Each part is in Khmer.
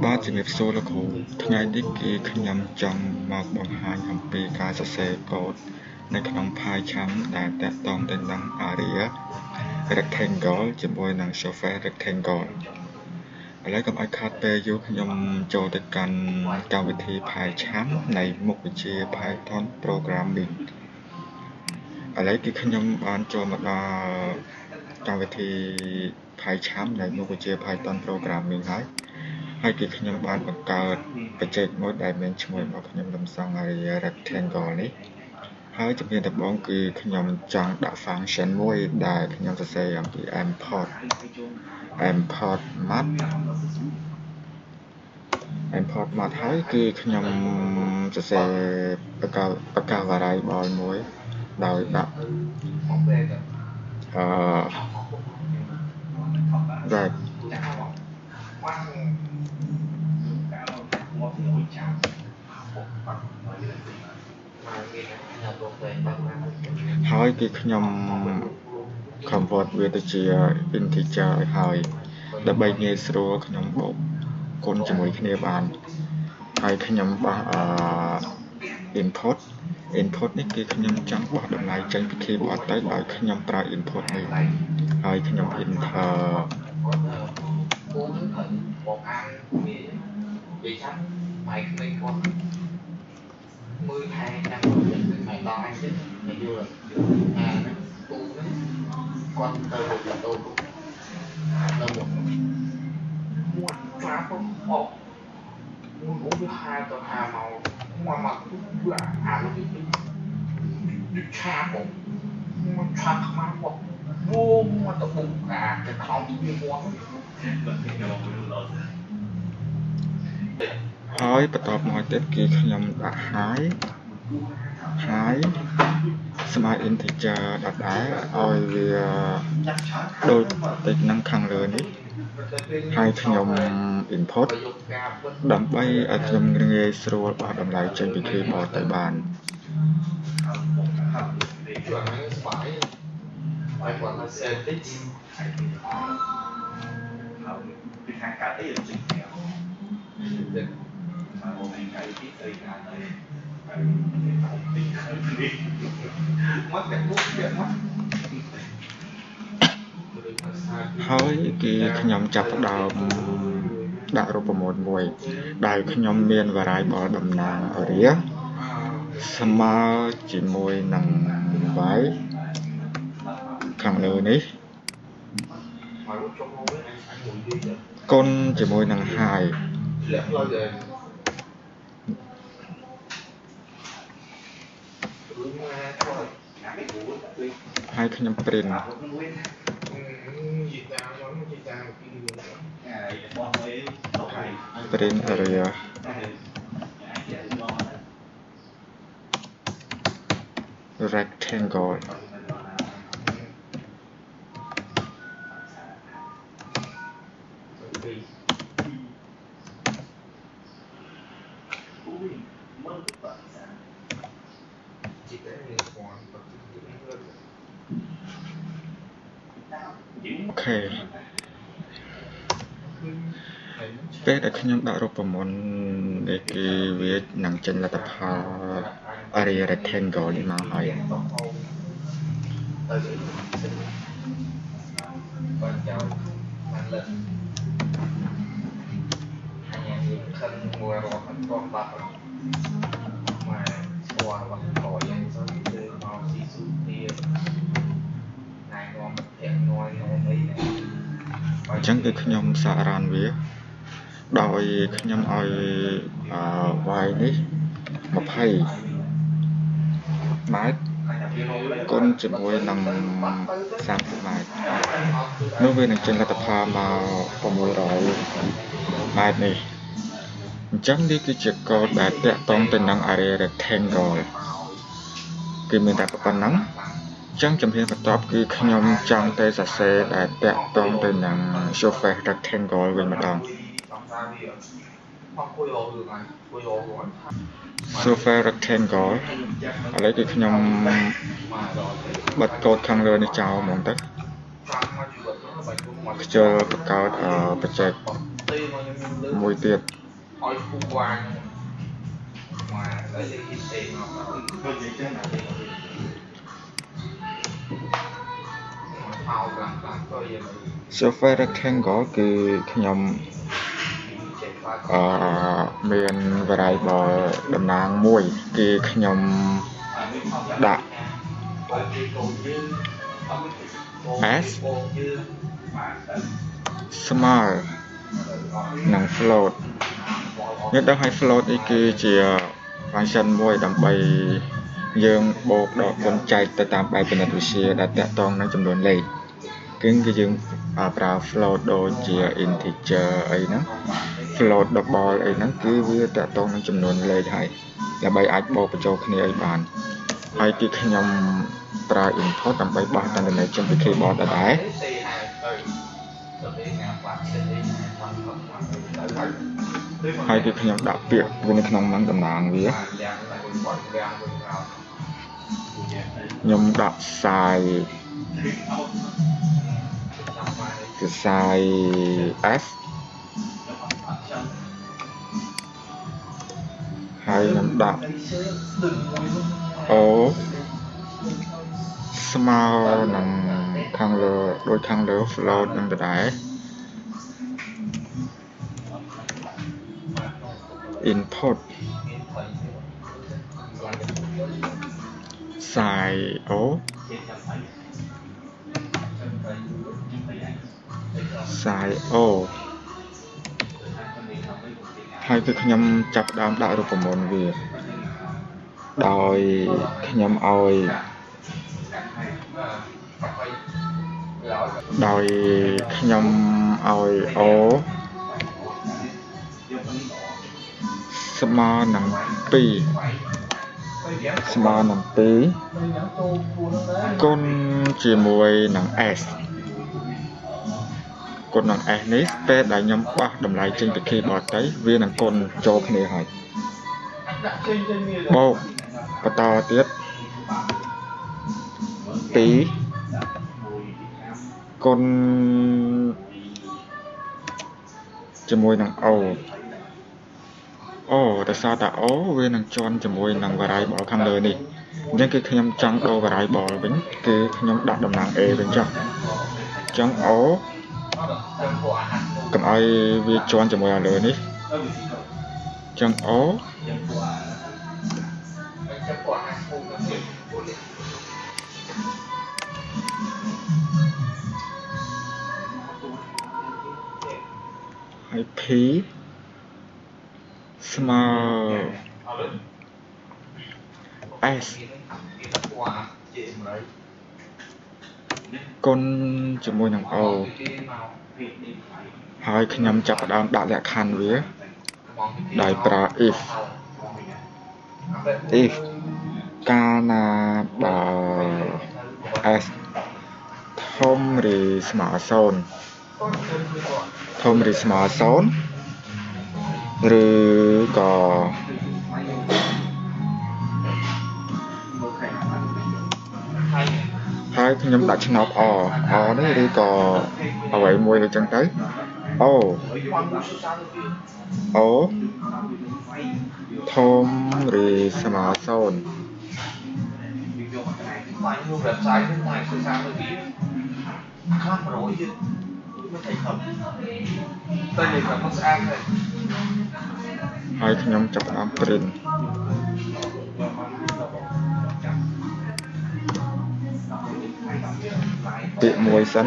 បាទជំរាបសួរលោកគ្រូថ្ងៃនេះគឺខ្ញុំចង់មកបង្ហាញអំពីការសរសេរកូដនៅក្នុង Python ដែលតាក់ទងទៅនឹង Area Rectangle ជាមួយនឹង Surface Rectangle ឥឡូវកុំឲ្យខាតពេលយូរខ្ញុំចូលទៅកាន់កម្មវិធី Python នៃមុខវិជ្ជា Python Programming ឥឡូវគឺខ្ញុំបានចូលមកដល់កម្មវិធី Python នៃមុខវិជ្ជា Python Programming ហើយគឺខ្ញុំបានបង្កើតបច្ចេកមួយដែលមានឈ្មោះរបស់ខ្ញុំលំសង់ Area Rectangle នេះហើយជំនាញដំបូងគឺខ្ញុំចង់ដាក់ function មួយដែលខ្ញុំសរសេរអំពី import map ហើយគឺខ្ញុំសរសេរបង្កើត variable មួយដោយដាក់rightហើយគឺខ្ញុំ convert វាទៅជា integer ឲ្យហើយដើម្បីងាយស្រួលខ្ញុំបូកគុណជាមួយគ្នាបានហើយខ្ញុំបោះinput នេះគឺខ្ញុំចង់បោះតម្លៃចេញពី keyboard ទៅដោយខ្ញុំប្រើ input នេះហើយខ្ញុំ enter มือไทยนำไข่ลองanh chứ mày vô rồi tu con tơ một là tơ một mua phá không ổ mua uống với hai tờ hà màu mà mặc bữa nó đi cha một mà cha mà một vô mà tập bụng cái không như muaហើយបន្តមកទៀតគឺខ្ញុំដាក់ high ស្មើ integer ដដែលឲ្យវាដូចទៅនឹងខាងលើនេះហើយខ្ញុំ input ដើម្បីឲ្យខ្ញុំងាយស្រួលបោះតម្លៃចេញពី keyboard ទៅបានហើយគឺខ្ញុំចាប់ផ្ដើមដាក់រូបមន្តមួយដែលខ្ញុំមាន variable តំណាង area ស្មើជាមួយនឹង y ខាងលើនេះគុណជាមួយនឹង highហើយខ្ញុំ print area rectangleអូខេពេលដែលខ្ញុំដាក់រូបមន្តនេះគឺវានឹងចេញលទ្ធផល area rectangle នេះមកហើយអញ្ចឹងគឺខ្ញុំសារ៉ានវាដោយខ្ញុំឲ្យy នេះ20 ម៉ែត្រគុណជាមួយនឹង30 ម៉ែត្រនោះវានឹងចេញលទ្ធផលមក600 ម៉ែត្រនេះអញ្ចឹងនេះគឺជាកូដដែលតាក់ទងទៅនឹង area rectangle គឺមានតែប៉ុណ្ណឹងចឹងជំហានបន្ទាប់គឺខ្ញុំចង់ទៅសរសេរដែលតាក់ទងទៅនឹង surface rectangle វិញម្ដង surface rectangle ឥឡូវគឺខ្ញុំបិទកូដខាងលើនេះចោលហ្មងទៅខ្ជិលបង្កើតបច្ចេក mùi tiệt hỏi phụ qua mà lấy đi ít tiền màu làm coi vậy surface rectangle គឺខ្ញុំមានvariable តំណាងមួយគឺខ្ញុំដាក់ s ស្មើនឹង float យើងដឹងឲ្យ float នេះគឺជា function មួយដើម្បីយើងបូកដកគុណចែកទៅតាមបែបគណិតវិទ្យាដែលតាក់ទងនឹងចំនួនលេខគឺយើងប្រើ float ដូចជា integer អីហ្នឹង float double អីហ្នឹងគឺវាតាក់ទងនឹងចំនួនលេខហើយដើម្បីអាចបូកបញ្ចូលគ្នាឲ្យបានហើយគឺខ្ញុំប្រើ input ដើម្បីបោះតន្ន័យចេញពី keyboard ដដែលហើយគឺខ្ញុំដាក់ពាក្យវានៅក្នុងហ្នឹងតំណាងវាខ្ញុំដាក់ខ្សែS ហើយខ្ញុំដាក់ O ស្មើនឹងខាងលើដូចខាងលើ float នឹងដដែល input ខ្សែ O ខ្សែ O ហើយគឺខ្ញុំចាប់ផ្ដើមដាក់រូបមន្តវាដោយខ្ញុំឲ្យO ស្មើនឹង2គុណជាមួយនឹង S គុណនឹង S នេះពេលដែលខ្ញុំបោះតម្លៃចេញពី keyboard ទៅវានឹងគុណចូលគ្នាហើយបូកបន្តទៀត2គុណជាមួយនឹង O ដោយសារតែ O វានឹងជាន់ជាមួយនឹង variable ខាងលើនេះអញ្ចឹងគឺខ្ញុំចង់ដូរ variable វិញគឺខ្ញុំដាក់តំណាង A វិញចុះអញ្ចឹង O កុំឲ្យវាជាន់ជាមួយលើនេះអញ្ចឹង O ហើយ P ស្មើ S គុណជាមួយនឹង O ហើយខ្ញុំចាប់ផ្ដើមដាក់លក្ខខណ្ឌវាដោយប្រើ if កាលណាបើ S ធំឬស្មើ0ឬក៏ហើយខ្ញុំដាក់ឆ្នោត R នេះឬក៏អ្វីមួយដូចចឹងទៅ O ធំឬស្មើ0ហើយខ្ញុំចាប់ផ្ដើម print ពាក្យមួយសិន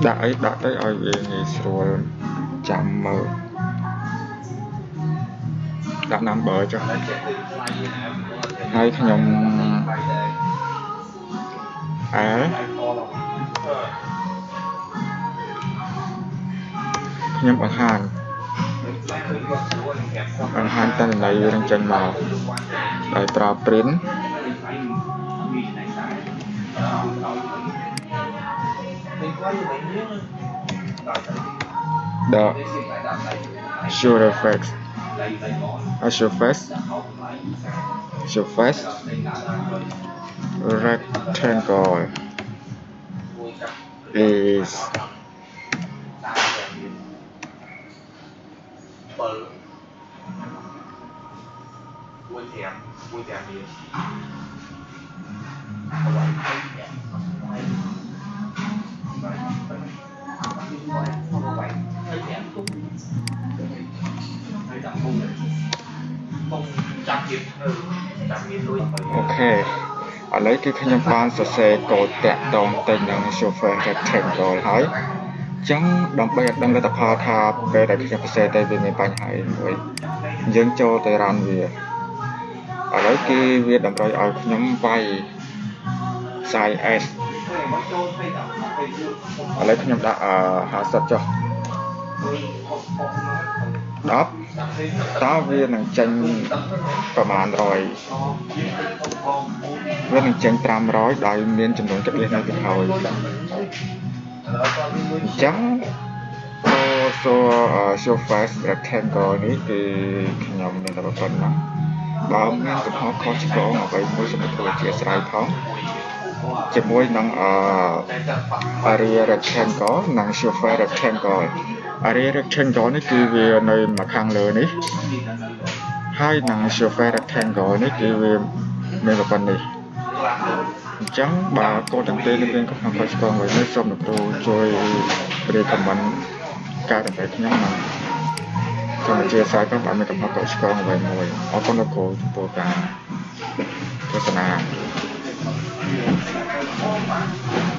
ដាក់ទៅឲ្យវាងាយស្រួលចាំមើលដាក់ number ចុះហើយខ្ញុំ L ខ្ញុំបង្ហាញតន្ន័យវានឹងចេញមកដោយប្រើ print the surface rectangle is អូខេឥឡូវគឺខ្ញុំបានសរសេរកូដតាក់ទងទៅនឹង software rectangle ហើយអញ្ចឹងដើម្បីឲ្យដឹងលទ្ធផលថាពេលដែលខ្ញុំសរសេរទៅវាមានបញ្ហាអីមួយយើងចូលទៅ run វាឥឡូវគឺវាតម្រូវឲ្យខ្ញុំវាយ size s ឥឡូវខ្ញុំដាក់50ចុះ10តើវានឹងចេញប្រមាណ100វានឹងចេញ500ដោយមានចំនួនកាត់លេខនៅពីហើយអញ្ចឹងsoftware rectangle នេះគឺខ្ញុំមានតែប៉ុណ្ណឹងបើមានកំហុសខុសឆ្គងអ្វីមួយសូមធ្វើជាស្រ័យផងជាមួយនឹងarea rectangle និង software rectangle area rectangle នេះគឺវានៅមកខាងលើនេះហើយនឹង software rectangle នេះគឺវាមានប៉ុណ្ណេះអញ្ចឹងបើកូនទាំងពីរនេះមានកំហុសខុសឆ្គងអ្វីមួយសូមលោកគ្រូជួយរៀបខមមិនការដើម្បីខ្ញុំណាសូមអធិស្ឋានផងបើមានកំហុសខុសឆ្គងអ្វីមួយអរគុណលោកគ្រូចំពោះការទស្សនា